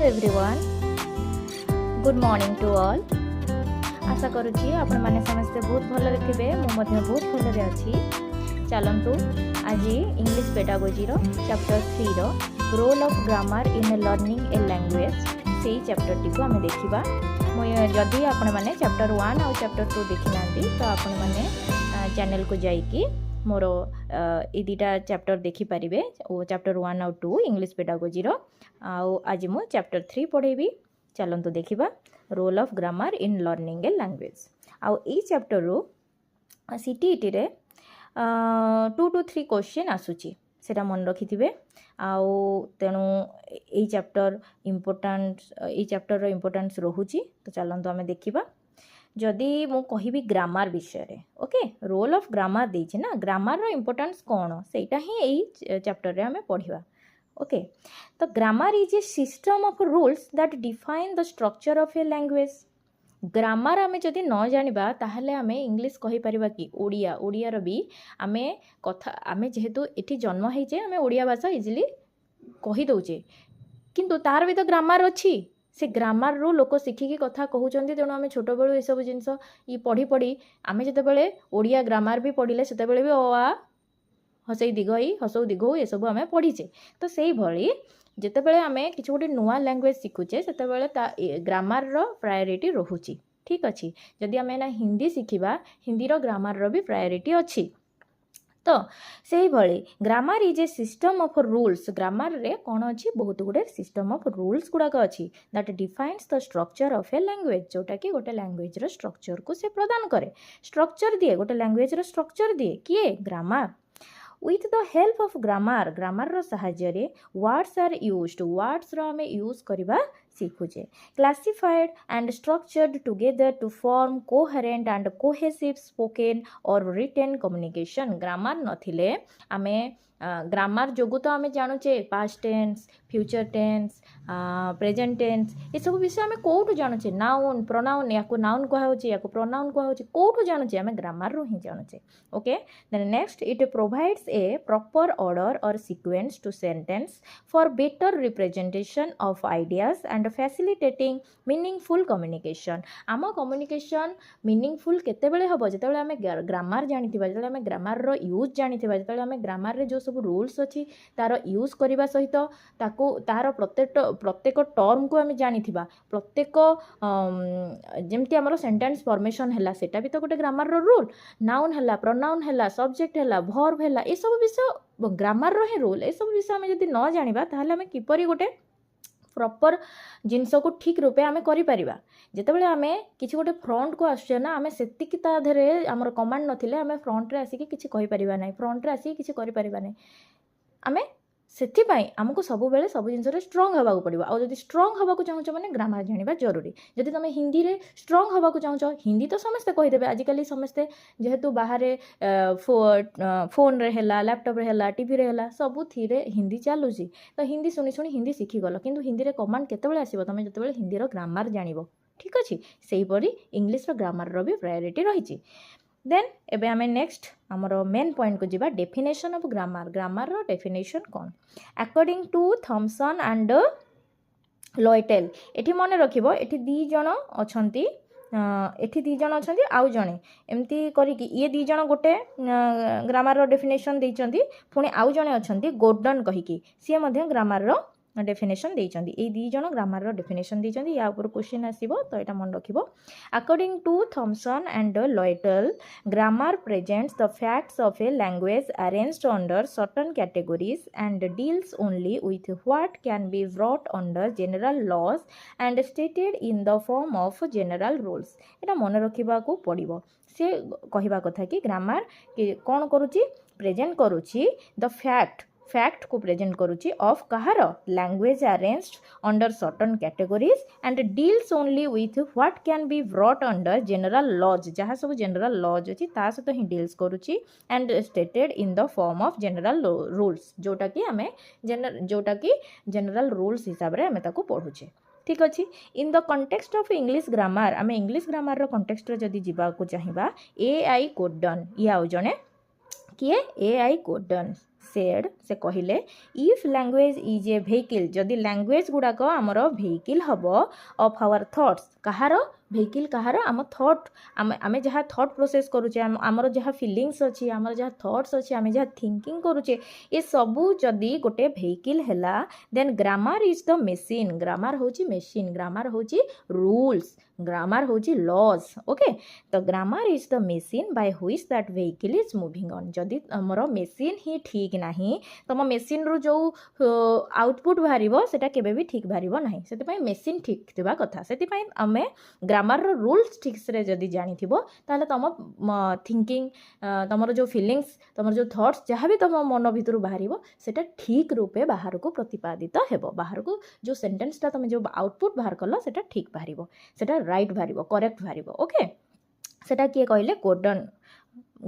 Everyone good morning to all. आशा करुच्ची आपण मैंने समस्ते बहुत भल थे मुझे बहुत भल अच्छी। चलतु आज English pedagogy chapter 3 role of grammar in learning a language से चैप्टर टी को आम देखा। जदि आपण मैंने चैप्टर 1 और चैप्टर 2 देखी ना तो आपण मैंने चैनल को जाइए मोर ये दुटा चैप्टर देखिपारे चैप्टर 1 और 2 इंग्लिश पेडागोजी आज मु चैप्टर 3 पढ़ेबी। चलतु देखा role of grammar in learning a language. आउ ई चैप्टर रो सीटीईटी रे 2 to 3 क्वेश्चन आसूची सेटा मन रखिथिबे। आउ तेणु ये चैप्टर रो इम्पोर्टेंस रोहुची। तो चलतु आमे देखिबा। जदि मु कहिबी ग्रामर विषय रे ओके रोल ऑफ ग्रामर देछि ना ग्रामर रो इम्पोर्टेंस कोन सेटा ही एई चैप्टर रे हमें पढ़िबा। ओके तो grammar is a system of rules that define the structure of a language. Grammar आमे जदि न जानिबा ताहले आमे इंग्लिश कहि परिबा कि ओडिया ओडिया रो भी आमे कथा आमे जेहेतु एठी जन्म हेजे आमे ओडिया भाषा इजिली कहि दउचे किंतु तार भी तो ग्रामर अछि। से ग्रामर रो लोक शिखिकी कथा कहउचंती तेणु आमे छोट बेलु ए सब जिंस ई पढ़ी पढ़ी आमे जते बेले ओडिया ग्रामर भी पढ़िले सेते बेले भी अ आ हसई दिगई हसौ दिगौ ये सब आमे पढ़ीचे। तो सेही भली जेते बेले आमे किछि गोटे नुआ लैंग्वेज शिखुचे सेते बेले ता ग्रामर रो प्रायोरिटी रहुची। ठीक अछि जदि आमे ना हिंदी शिखिबा हिंदी रो ग्रामर रो भी प्रायोरिटी अछि। तो सेही भली grammar is a system of rules. Grammar रे कोन अछि बहुत गुडे सिस्टम ऑफ रूल्स गुडाक अछि that defines the structure of a language जोटा कि गोटे लैंग्वेज रो स्ट्रक्चर को से प्रदान करे। स्ट्रक्चर दिए गोटे लैंग्वेज रो स्ट्रक्चर दिए किए grammar. With the help of grammar grammar रो सहाय्य रे words are used words रो हमें यूज करबा सीखुचे classified and structured together to form coherent and cohesive spoken or written communication। grammar नथिले हमें ग्रामर जोगु तो आमे जानुचे past tense future tense present tense ये सब विषय आमे कोठु जानुचे नाउन प्रोनाउन याको नाउन कहा होची याको प्रोनाउन कहा होची कोठु जानुचे आमे ग्रामर रो ही जानुचे। Okay then next it provides a proper order or sequence to sentence for better representation of ideas and facilitating meaningful communication. आम कम्युनिकेशन मीनिंगफुल केते बेले हबो जेते बेले आमे ग्रामर जानिथिबा जेते आमे ग्रामर रो यूज जानिथिबा जेते आमे ग्रामर रे जो सब रूल्स अच्छी तार यूज करने सहित ताको तार प्रत्येक टर्म को आम जानिथिबा प्रत्येक जेमती आमर सेंटेंस फॉर्मेशन हैला सेटा भी तो गोटे ग्रामर रो रूल नाउन हैला प्रोनाउन हैला सब्जेक्ट हैला वर्ब हैला ए सब विषय ग्रामर रो ही रूल ए सब विषय आम जदि न जानिबा ताहले आम किपरि गोटे प्रॉपर जिनस को ठीक रूपे आमे करि परिबा। जेतेबेले आमे किछि गोटे फ्रंट को आछे ना आमे सेतिकी ता धरे हमर कमांड नथिले आमे फ्रंट रे आसी किछि कहि परिबा नै फ्रंट रे आसी किछि करि परिबा नै आमे सेति पई हमको सब बेले सब जिनस रे स्ट्रांग हबा को पड़िबा। आ जदि स्ट्रांग हबा को चाहू माने ग्रामर जानिबा जरूरी। जदि तमे हिंदी रे स्ट्रांग हबा को चाहू हिंदी तो समस्ते कहि देबे आजिकली समस्ते जेहेतु बाहरे फोन रे हैला लैपटॉप रे हैला टीवी रे हैला सब थीरे हिंदी चालुची तो हिंदी शुणी शुणी हिंदी शिखी गल किंतु हिंदी रे कमांड केतेबेले आसीबो तमे जतेबेले हिंदी रो ग्रामर जानिबो। ठीक अछि सेही परी इंग्लिश रो ग्रामर रो भी प्रायोरिटी रहिची। देन एबे आमे नेक्स्ट हमर मेन पॉइंट को जिबा डेफिनेशन ऑफ ग्रामर। ग्रामर रो डेफिनेशन कोन अकॉर्डिंग टू थॉमसन एंड लॉयटेल। एठी मने रखिबो एठी दी जण अछंती एठी दी जण अछंती आउ जणे एमती करी कि ये दी जण गोटे ग्रामर रो डेफिनेशन देइचंती पुणी आउ जणे अछंती गोर्डन कहि कि से मध्ये ग्रामर रो डेफिनेशन देइचंती ए दी जण ग्रामर रो डेफिनेशन देइचंती या ऊपर क्वेश्चन आसीबो तो एटा मन रखिबो। अकॉर्डिंग टू थॉमसन एंड लॉयटेल grammar presents the facts of a language arranged under certain categories and deals only with what can be brought under general laws and stated in the form of general rules. एटा मन रखिबा को पड़िबो। से कहिबा कथा कि grammar कोन करूची present करूची the fact को present करूची ऑफ कहार language arranged under certain categories and deals only with what can be brought under general laws जहाँ सब जनरल लॉज अच्छी ता सहित ही डील्स करूची and stated in the form of general rules जोटा कि जनरल रूल्स हिसाब रे हमें ताको पढ़ुचे। ठीक अच्छे in the context of English grammar आम इंग्लिश ग्रामर रो कंटेक्स्ट जदि जीवा को चाहिबा ए आई कोर्डन या जड़े किए ए आई कोर्डन सेड से कहले if language is a vehicle जदि लैंग्वेज गुड़ाक आमर वेहिकल हम ऑफ आवर थॉट्स कहार वेहिकल कहार आम थॉट आम जहाँ थॉट प्रोसेस करुचे आमर जहाँ फिलिंग्स अच्छी आमर जहाँ थॉट्स अच्छी आम जहाँ थिंकिंग करुचे ये सबू जदि गोटे वेहिकल हैला then grammar is the machine grammar होची मेसीन ग्रामर होची रूल्स ग्रामर होची लॉज ओके तो grammar is the machine by which that vehicle is moving on जदि आमर मेसीन ही ठीक नहीं तुम मेसीन रु जो आउटपुट बाहर सेटा केबे भी ठीक बाहर ना से मेसीन ठीक थिबा कथा से आम ग्रामर रूल्स ठीक से जदि जानिथिबो ताले तुम थिंकिंग तुमर जो फिलिंग्स तुमर जो थॉट्स जहाँ भी तुम मन भितर बाहर सेटा ठीक रूपे बाहर को प्रतिपादित हेबो बाहर को जो सेंटेंसटा तुम जो आउटपुट बाहर कल सेटा ठीक बाहर सेटा राइट बाहर करेक्ट बाहर ओके सेटा किए कहले गोर्डन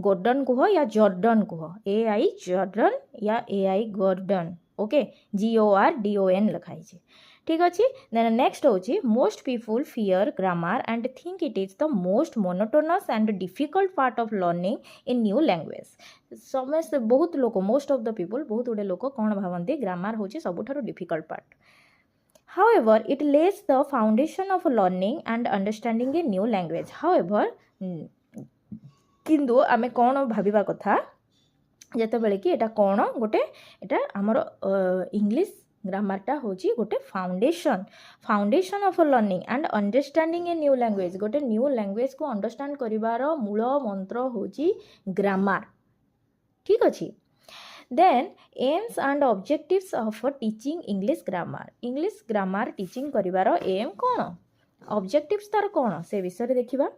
गोर्डन कुह या जॉर्डन कुह AI जॉर्डन या AI गोर्डन ओके GORDON लिखाई ठीक अच्छे देन नेक्स्ट होची most people fear grammar and think it is the most monotonous and difficult part of learning in new language समस्त बहुत लोक मोस्ट ऑफ द पीपुल बहुत गुड़े लोक कौन भावती ग्रामर होची सबुठारु difficult part however it lays the foundation of learning and understanding a new language however किंतु आमे कौन भाविबा कथा जते बेले कि एटा कौन गोटे एटा हमर इंग्लिश ग्रामरटा होची गोटे foundation of learning and understanding a new language गोटे न्यू लैंग्वेज को अंडरस्टैंड करिवार मूल मंत्र होची ग्रामर ठीक अछि then aims and objectives of teaching English grammar teaching करिवार एम कौन ऑब्जेक्टिव्स तार कौन से विषय देखिबा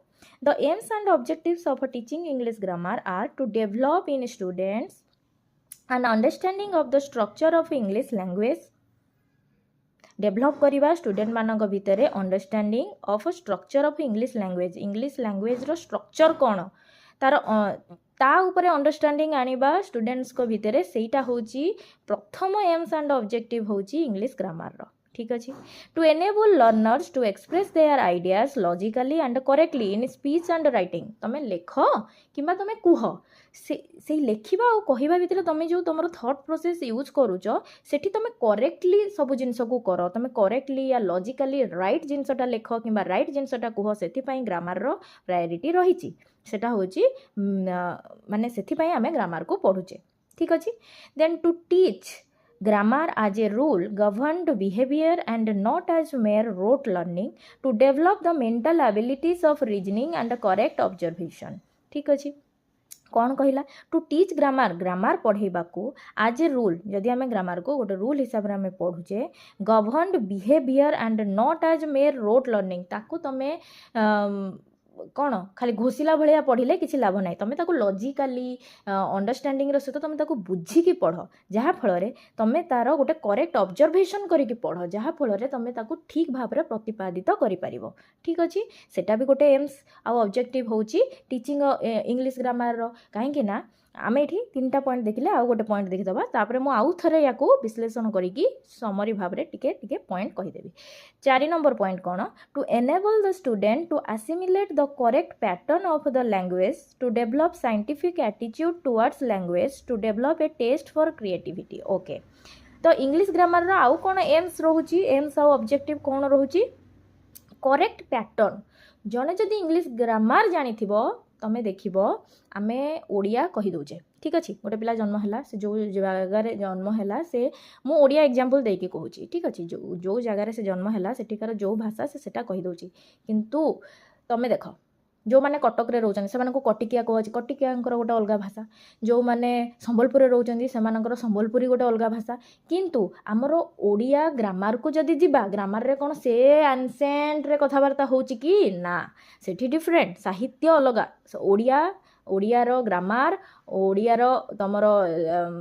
The aims and objectives of teaching English grammar are to develop in students an understanding of the structure of English language. Develop करिबा student मानक भितरे understanding of structure of English language रो स्ट्रक्चर कौन तार ता उपरे अंडरस्टैंडिंग आनिबा स्टूडेंट्स को भितरे सेटा होची प्रथम एम्स एंड ऑब्जेक्टिव होची इंग्लिश ग्रामर रो ठीक अच्छे to enable learners to express their ideas logically and correctly in speech and writing तुम लेख कि तुम कुह से लेखा और कहवा भितर तुम जो तुम थॉट प्रोसेस यूज करुच सेठी तुम करेक्टली सब जिनस को कर तुम करेक्टली या लॉजिकली राइट जिनसटा लेख कि राइट जिनसटा कुह से ग्रामर रो प्रायोरिटी रही सेटा होची माने सेथिपाई आमे ग्रामर को पढ़ुचे ठीक अच्छे then to teach grammar as a rule governed behavior and not as mere rote learning to develop the mental abilities of reasoning and correct observation ठीक अच्छे कौन कहला टू टीच ग्रामर पढ़ेबा को आज ए रूल जदि आम ग्रामर को गोटे रूल हिसाब से आम पढ़ुचे governed behaviour and not as mere rote learning ताकू तमें कौन खाली घोषिला भाया पढ़ले किसी लाभ ना तुम ताको लॉजिकली अंडरस्टैंडिंग सहित तुम ताको बुझिकी पढ़ जहाँ फल तुम तार गोटे करेक्ट ऑब्जर्वेशन करके पढ़ जहाँ फल तुम ताको ठीक भाव में प्रतिपादित कर ठीक अच्छे सेटा भी गोटे एम्स आउ ऑब्जेक्टिव होची टीचिंग इंग्लिश ग्रामर कहीं ना आम ये 3टा पॉइंट देखिले आउ गोटे पॉइंट देखीदबा तापर मु आउ थरे याकू विश्लेषण करिकी समरी भाव में टिके टिके पॉइंट कहीदेवी 4 नंबर पॉइंट कौन to enable the student to assimilate the correct pattern of the language to develop scientific attitude towards language to develop a taste for creativity okay तो इंग्लिश ग्रामर आउ कौन aims रोची aims आउ objective कौन रोची correct pattern जने जदि English grammar जानी तुम देख आम ओडिया कहीदे ठीक अच्छे गोटे पिला जन्म है से जो जगार जन्म है से मु ओडिया एग्जांपल देके कहूँ ठीक अच्छे जो जगार से जन्म है सेठिकार जो भाषा से कहीदे किंतु तुम देख जो मैंने कटक रे रोचन से कटिकिया कहे कटिकिया गोटे अलग भाषा जो मैंने संबलपुर रे रोचन से संबलपुरी गोटे अलग भाषा किंतु आमर ओडिया ग्रामर को जदि जीवा ग्रामर रे कौन से एनसेंट रे कथबार्ता होची कि ना सेठी डिफरेंट साहित्य अलग ओडिया ओडियार ग्रामर ओडियार तुमर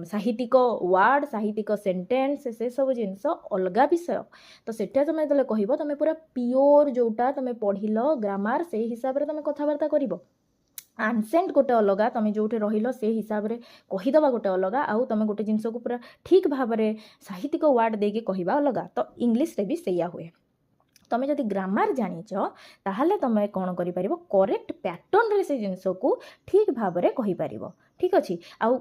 साहित्यिक वार्ड साहित्यिक सेंटेंस से सब जिनस अलग विषय तो सेटा तुम जो कह तुम पूरा प्योर जोटा तुम पढ़िल ग्रामर से हिसाब से तुम कथबार्ता कर आनसेंट गोटे अलग तुम जो रहिल से हिसाब से कहीदबा गोटे अलग आउ तुम गोटे जिनस को पूरा ठीक भाव में साहित्यिक वार्ड देके कहवा अलग तो इंग्लिश रे भी सैया हुए तुम जदि ग्रामर जानिच ताहले तुम कौन कर करेक्ट पैटर्न रे से जिनस को ठीक भाव में कहीपर ठीक अच्छे आउ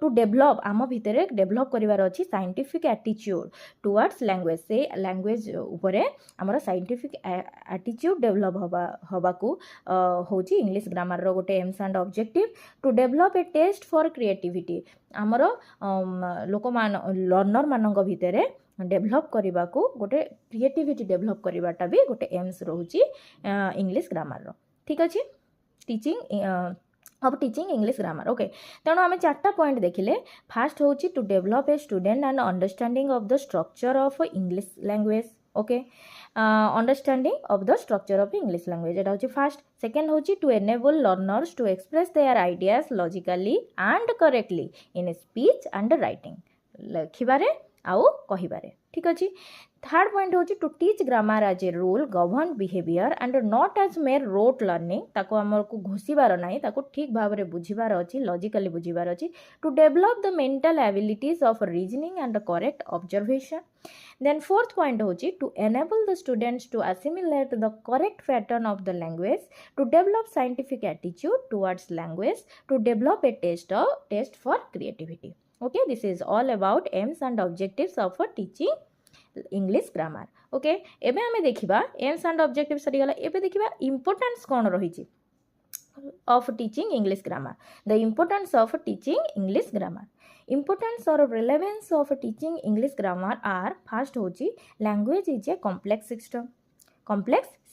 टू डेभलप आम भितर डेभलप करार अच्छी साइंटिफिक एटीट्यूड टुवर्ड्स लैंग्वेज से लैंग्वेज उपरे आमर साइंटिफिक एटीट्यूड डेभलप हवा को हूँ इंग्लिश ग्रामर रो गोटे aims and objective to develop a taste for creativity आमर लोक लर्नर मान भितर डेभलप करने को गोटे क्रिएटिविटी डेभलप करवाटा भी गोटे एम्स रोची इंग्लिश ग्रामर रो ठीक अच्छे टीचिंग अब टीचिंग इंग्लिश ग्रामर ओके तेणु आम 4टा पॉइंट देखिले फास्ट हूँ to develop a student and understanding of the structure of English language okay understanding of the structure of English language एटा हूँ फास्ट सेकेंड हूँ to enable learners to express their ideas logically and correctly in speech and writing लिखिबारे आउ कहिबारे ठीक अच्छे third point हूँ to teach grammar as a rule govern behaviour and not as mere rote learning ताको आमर को घोषिबार नहीं ताको ठीक भाव में बुझिबार अच्छी लॉजिकली बुझिबार अच्छी to develop the mental abilities of reasoning and correct observation then fourth point हूँ to enable the students to assimilate the correct pattern of the language to develop scientific attitude towards language to develop a taste for creativity okay this is all about aims and objectives of teaching English grammar okay एबे हमें देखिबा aims and objectives सरी गला एबे देखिबा importance कोन रहिछि of teaching English grammar the importance of teaching English grammar importance or relevance of teaching English grammar are first होछि language is a complex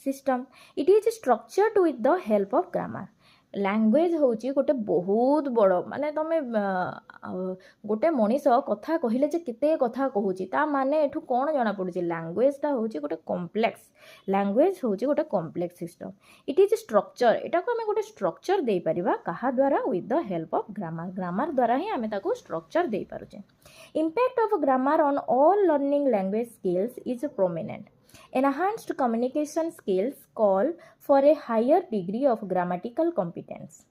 system it is structured with the help of grammar language हूँ गोटे बहुत बड़ माने तुम गोटे मनीष कथा कहले केते कथा कहूँ ता माने एठू कौन जना पड़ुछि लैंग्वेजटा हूँ गोटे कॉम्प्लेक्स लैंग्वेज हूँ गोटे complex system it is structure एटा को आम गोटे स्ट्रक्चर दे परिबा कहा द्वारा with the help of grammar grammar द्वारा ही आम ताको स्ट्रक्चर दे पारुछे impact of grammar on all learning language skills is prominent Enhanced communication skills call for a higher degree of grammatical competence.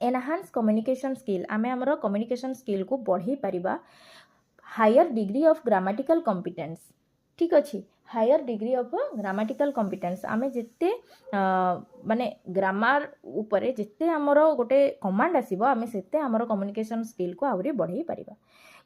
Enhanced communication skill आमे हमरो communication skill को बढ़ी परिबा higher degree of grammatical competence ठीक अच्छी higher degree of grammatical competence आमे जिते माने grammar उपरे जिते हमरो गोटे कमांड आसीबो आमे सेते हमरो communication skill को आउरी बढ़ी परिबा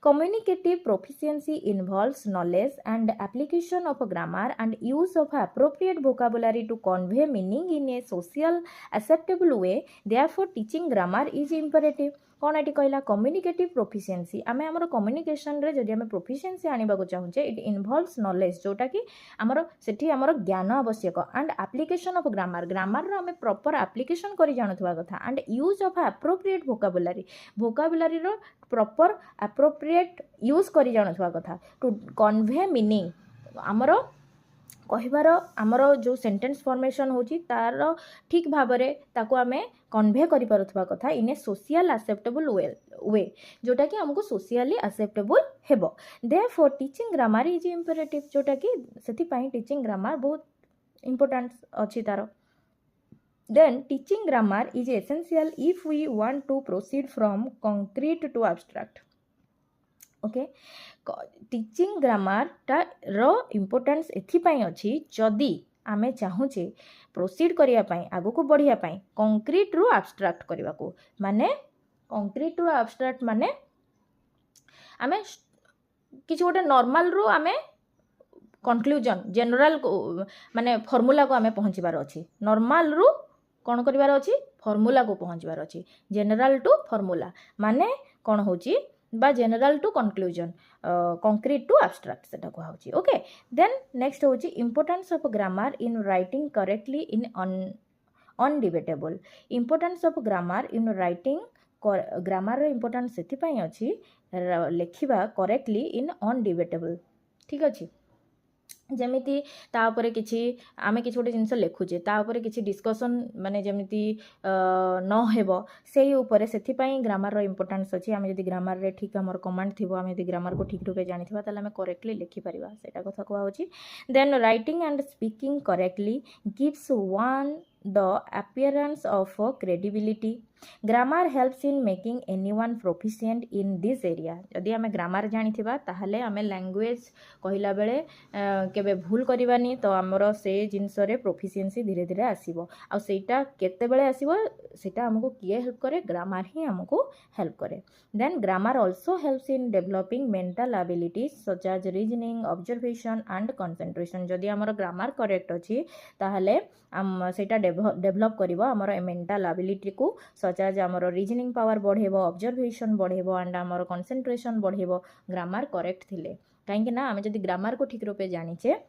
Communicative proficiency involves knowledge and application of grammar and use of appropriate vocabulary to convey meaning in a social acceptable way. Therefore, teaching grammar is imperative. कौन एटी कहला कम्युनिकेटिव प्रोफिशिएंसी आमे हमर communication रे जदि आमे प्रोफिशिएंसी आनिबा को चाहूचे it involves knowledge जोटा कि हमर सेठी हमर ज्ञान आवश्यक and application of grammar grammar रो आमे प्रॉपर एप्लीकेशन करि जानथुवा कथा and use of appropriate vocabulary रो प्रॉपर एप्रोप्रिएट यूज करि जानथुवा कथा टू कन्वे मीनिंग हमर कहिबार आमर जो सेंटेंस फॉर्मेशन होची तार ठीक भाव में ताको आमे कन्वे करि पारुथबा कथा इन ए सोशल एक्सेप्टेबल वे जोटा कि हमको सोशली एक्सेप्टेबल हेबो therefore teaching grammar is imperative जोटा कि सेति पई टीचिंग ग्रामर बहुत इंपोर्टेंट अछि तार then teaching grammar is essential if we want to proceed from concrete to abstract okay teaching grammar रो इम्पोर्टेंस एथिपाई अछि जदि आमे चाहूचे प्रोसीड करिया पाई आगो को बढ़िया पाई कंक्रीट रु एब्स्ट्रैक्ट करबा को माने कंक्रीट रु एब्स्ट्रैक्ट माने आमे किछ गोटे नॉर्मल रु आमे कंक्लूजन जनरल माने फार्मूला को आमे पहुंचीबार अछि नॉर्मल रु कोन करिवार अछि फार्मूला को पहुंचीबार अछि जनरल टू फार्मूला माने कोन होची बा general to conclusion concrete to abstract सेटा को होची ओके देन नेक्स्ट होची importance of grammar in writing correctly in undebatable importance of grammar in writing grammar रो इंपोर्टेंस सेति पई अछि लेखिबा करेक्टली इन अनडिबेटेबल ठीक अछि जमिति तापर किछि आमे किछि गोटे जिंस लेखुचे तापर किछि डिस्कशन माने जमिति न हेबो सेही ऊपर सेथि पई ग्रामर रो इंपोर्टेंस अछि आमे जदि ग्रामर रे ठीक हमर कमांड थिबो आमे जदि ग्रामर को ठीक रूपे जानिथिबा ताले आमे करेक्टली लिखि परिबा सेटा कथा को होची then writing and speaking correctly gives one the appearance of credibility. Grammar helps in making anyone proficient in this area. जदि आमे ग्रामर जानिथिबा ताहले आमे लैंग्वेज कहिला बेले केबे भूल करिवानी तो हमरो से जिंस रे प्रोफिशिएंसी धीरे धीरे आसीबो आ सेटा केते बेले आसीबो सेटा हमको किए हेल्प करे ग्रामर ही हमको हेल्प करे. Then grammar also helps in developing mental abilities such as reasoning observation and concentration. जदि हमरो ग्रामर करेक्ट अछि ताहले सेटा डेवलप करिवो हमरो मेंटल एबिलिटी को सच एज हमरो रीजनिंग पावर बढ़ेबो ऑब्जर्वेशन बढ़ेबो एंड हमरो कंसंट्रेशन बढ़ेबो ग्रामर करेक्ट थिले. काहेकि ना आमे जदि ग्रामर को ठीक रूपे जानिचे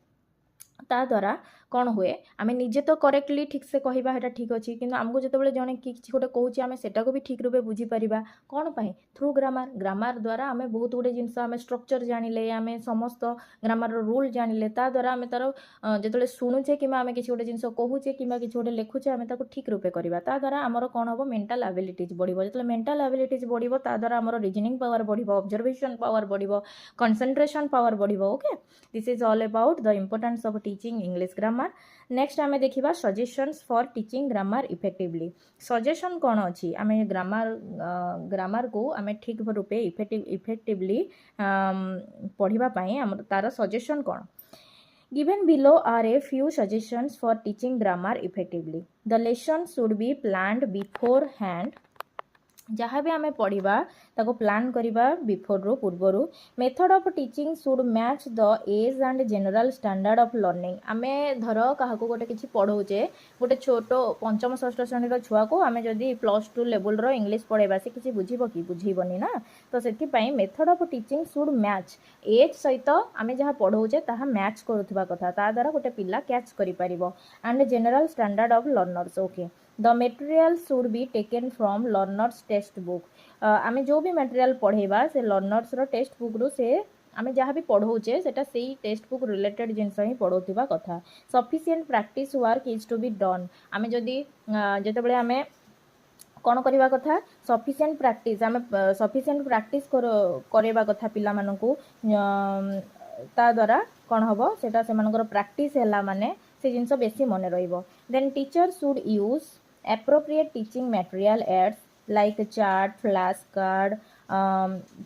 ता द्वारा कौन हुए आमे निजे तो करेक्टली ठीक से कहवा है ठीक अच्छी कि आमको जो जड़े किसी गोटे कौचे आम से भी ठीक रूपे बुझीपर कौन पाई थ्रू ग्रामर. ग्रामर द्वारा आम बहुत गुड़े जिनस आम स्ट्रक्चर जानिले आम समस्त ग्रामर रूल जानिले ता द्वारा आम तार जो शुणुचे कि आम किसी गोटे जिनस कहूचे कि किसी गोटे लिखुचे आम ठीक रूपे करवा ता द्वारा आमर कौन हम मेंटल एबिलिटीज बढ़ो जो मेंटल एबिलिटीज बढ़ो ता द्वारा आमर रीजनिंग पावर बढ़ो ऑब्जर्वेशन पावर बढ़ो कंसंट्रेशन पावर बढ़ो. Okay this is all about the importance of teaching English grammar. Next आमे देखिबा suggestions for teaching grammar effectively. Suggestion कौन अच्छी आमे ग्रामर को आमे ठीक रूपे इफेक्टिवली पढ़िबा पई तार सजेशन कौन. Given below are a few suggestions for teaching grammar effectively. The lesson should be planned beforehand. जहाँ भी आमे पढ़िबा ताको प्लान करिबा बिफोर रो पूर्वरु. Method of teaching should match the age and general standard of learning. आमे धर काहाको गोटे किछि पढ़ौचे गोटे छोटो पंचम षष्ठ श्रेणी रो छुआ को आमे जदी +2 लेवल रो इंग्लिश पढ़ेबा से किछि बुझिबो कि बुझिबनी ना. तो सेति पई method of teaching should match age सहित आमे जहाँ पढ़ौचे ताहा मैच करूथबा कथा ता द्वारा गोटे पिला कैच करि परिबो and general standard of learners. Okay the material should be taken from learners text book. आमे जो भी मटेरियल पढ़ेबा से लर्नर्स रो टेक्स्ट बुक रो से आमे जहाँ भी पढ़ौचे सेटा सेही टेक्स्ट बुक रिलेटेड जिनस ही पढ़ौथिबा कथा. Sufficient practice work is to be done. आमे जदी जेतेबेले आमे कौन करवा कथा सफिशिएंट प्रैक्टिस आमे सफिशिएंट प्रैक्टिस करेबा कथा पिला मानकू ता द्वारा कौन हबो सेटा से मानकर प्रैक्टिस हैला माने से जिनस बेसी मने रहिबो. Then teacher should use appropriate teaching material aids like chart, flashcard,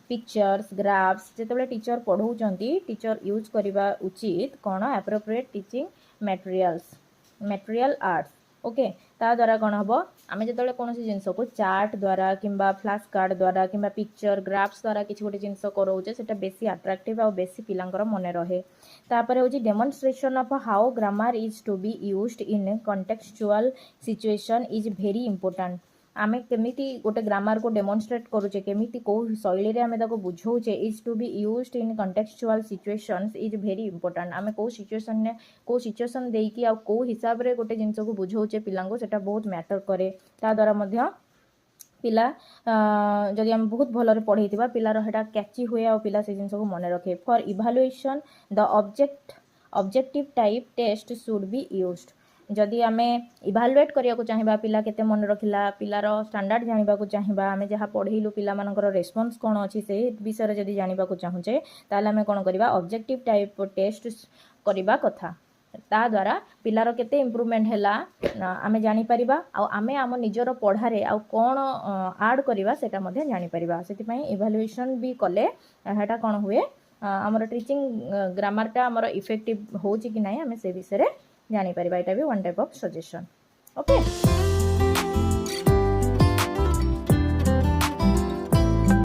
pictures, graphs. जेतेबेले टीचर पढ़ौचंती टीचर यूज करिबा उचित कोन appropriate teaching material arts. Okay ता द्वारा कौन हम आम जो कौन जिनस को चार्ट द्वारा किंबा फ्लैश कार्ड द्वारा किंबा पिक्चर ग्राफ्स द्वारा किसी गोटे जिनस कराऊे से बेसी अट्राक्टिव आ बेसी पिलांकर मन रहे. तापर हूँ demonstration of how grammar is to be used in contextual situation is very important. आमे केमिति गोटे ग्रामर को डेमोन्स्ट्रेट करूचे केमिति को शैली रे आमे ताको बुझौचे is to be used in contextual situations is very important. आमे को सिचुएशन देकी आ को हिसाब रे गोटे जिंस को बुझौचे पिलांको सेटा बहुत मैटर करे. ता द्वारा मध्य पिला जदि आम बहुत भलरे पढ़ेइथिबा पिलार हेटा कैची हुए आ पिला से जिंस को मन रखे. For evaluation the objective type test should be used. जदि आमे इभालुएट करिया को चाहिबा पिला केते मन रखिला पिलार स्टैंडर्ड जानिबा को चाहिबा आमे जहाँ पढ़ेइलु पिला मानकर रेस्पॉन्स कोन अछि से विषय रे जदि जानिबा को चाहुचे ताले आमे कोन करिबा ऑब्जेक्टिव टाइप टेस्ट करिबा कथा. ता द्वारा पिलार केते इम्प्रूवमेंट हैला आमे जानि परिबा आ आमे आम निजर पढ़ारे आ कोन ऐड करिबा सेटा मध्ये जानि परिबा. सेति पई इवैल्यूएशन भी कले हेटा कोन हुए हमर टीचिंग ग्रामर टा हमर इफेक्टिव होची कि नाही आमे से विषय रे जानि परिबा. एटा भी one type of suggestion. Okay